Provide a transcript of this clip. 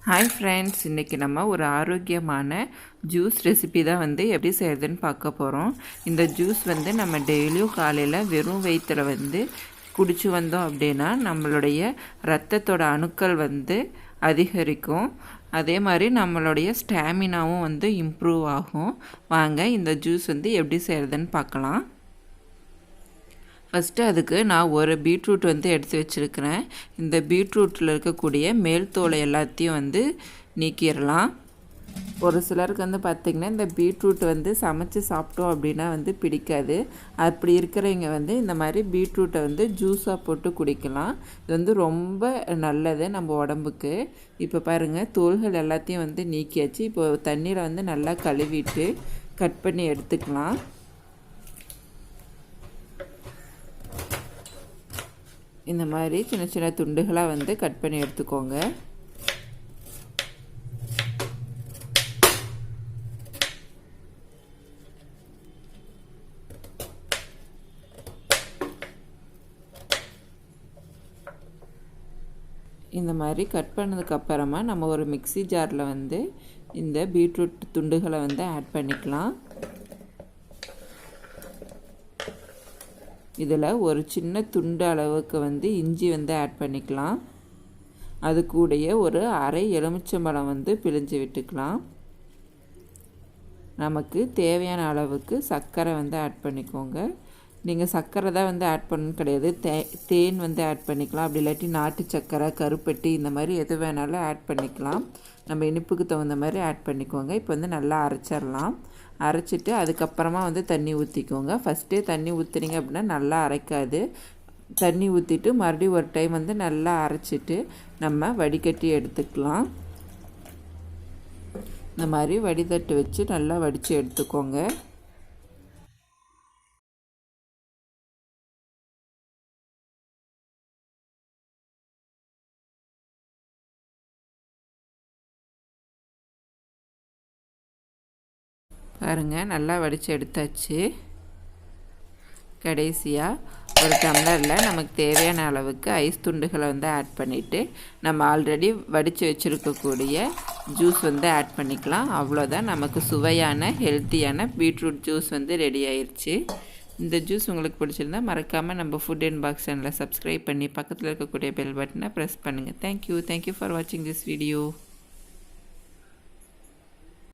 Hi friends, இன்றைக்கி நம்ம ஒரு ஆரோக்கியமான ஜூஸ் ரெசிபி தான் எப்படி செய்கிறதுன்னு பார்க்க போகிறோம். இந்த ஜூஸ் நம்ம டெய்லியும் காலையில் வெறும் வயிற்றில் குடிச்சு வந்தோம் அப்படின்னா நம்மளுடைய இரத்தத்தோட அணுக்கள் அதிகரிக்கும். அதே மாதிரி நம்மளுடைய ஸ்டாமினாவும் இம்ப்ரூவ் ஆகும். வாங்க இந்த ஜூஸ் எப்படி செய்கிறதுன்னு பார்க்கலாம். ஃபஸ்ட்டு அதுக்கு நான் ஒரு பீட்ரூட் எடுத்து வச்சுருக்கிறேன். இந்த பீட்ரூட்டில் இருக்கக்கூடிய மேல் தோலை எல்லாத்தையும் நீக்கிடலாம். ஒரு சிலருக்கு பார்த்திங்கன்னா இந்த பீட்ரூட் சமைச்சு சாப்பிட்டோம் அப்படின்னா பிடிக்காது. அப்படி இருக்கிறவங்க இந்த மாதிரி பீட்ரூட்டை ஜூஸாக போட்டு குடிக்கலாம். இது ரொம்ப நல்லது நம்ம உடம்புக்கு. இப்போ பாருங்கள், தோல்கள் எல்லாத்தையும் நீக்கியாச்சு. இப்போ தண்ணியில் நல்லா கழுவிட்டு கட் பண்ணி எடுத்துக்கலாம். இந்த மாதிரி சின்ன சின்ன துண்டுகளாக கட் பண்ணி எடுத்துக்கோங்க. இந்த மாதிரி கட் பண்ணதுக்கப்புறமா நம்ம ஒரு மிக்ஸி ஜாரில் இந்த பீட்ரூட் துண்டுகளை ஆட் பண்ணிக்கலாம். இதில் ஒரு சின்ன துண்டு அளவுக்கு இஞ்சி ஆட் பண்ணிக்கலாம். அது கூடயே ஒரு அரை எலுமிச்சம்பழம் பிழிஞ்சு விட்டுக்கலாம். நமக்கு தேவையான அளவுக்கு சர்க்கரை ஆட் பண்ணிக்கோங்க. நீங்கள் சர்க்கரை தான் ஆட் பண்ணணும் கிடையாது, தேன் ஆட் பண்ணிக்கலாம். அப்படி இல்லாட்டி நாட்டு சர்க்கரை, கருப்பட்டி, இந்த மாதிரி எது வேணாலும் ஆட் பண்ணிக்கலாம். நம்ம இனிப்புக்கு தகுந்த மாதிரி ஆட் பண்ணிக்கோங்க. இப்போ நல்லா அரைச்சிடலாம். அரைச்சிட்டு அதுக்கப்புறமா தண்ணி ஊற்றிக்கோங்க. ஃபஸ்ட்டே தண்ணி ஊற்றுனீங்க அப்படின்னா நல்லா அரைக்காது. தண்ணி ஊற்றிட்டு மறுபடியும் ஒரு டைம் நல்லா அரைச்சிட்டு நம்ம வடிகட்டி எடுத்துக்கலாம். இந்த மாதிரி வடிதட்டு வச்சு நல்லா வடித்து எடுத்துக்கோங்க. பாருங்கள், நல்லா வடித்து எடுத்தாச்சு. கடைசியாக ஒரு டம்ளரில் நமக்கு தேவையான அளவுக்கு ஐஸ் துண்டுகளை ஆட் பண்ணிவிட்டு நம்ம ஆல்ரெடி வடித்து வச்சுருக்கக்கூடிய ஜூஸ் ஆட் பண்ணிக்கலாம். அவ்வளோதான், நமக்கு சுவையான ஹெல்த்தியான பீட்ரூட் ஜூஸ் ரெடி ஆயிடுச்சு. இந்த ஜூஸ் உங்களுக்கு பிடிச்சிருந்தால் மறக்காமல் நம்ம ஃபுட் அண்ட் பாக்ஸ் சேனலை சப்ஸ்கிரைப் பண்ணி பக்கத்தில் இருக்கக்கூடிய பெல் பட்டனை ப்ரெஸ் பண்ணுங்கள். தேங்க்யூ ஃபார் வாட்சிங் திஸ் வீடியோ.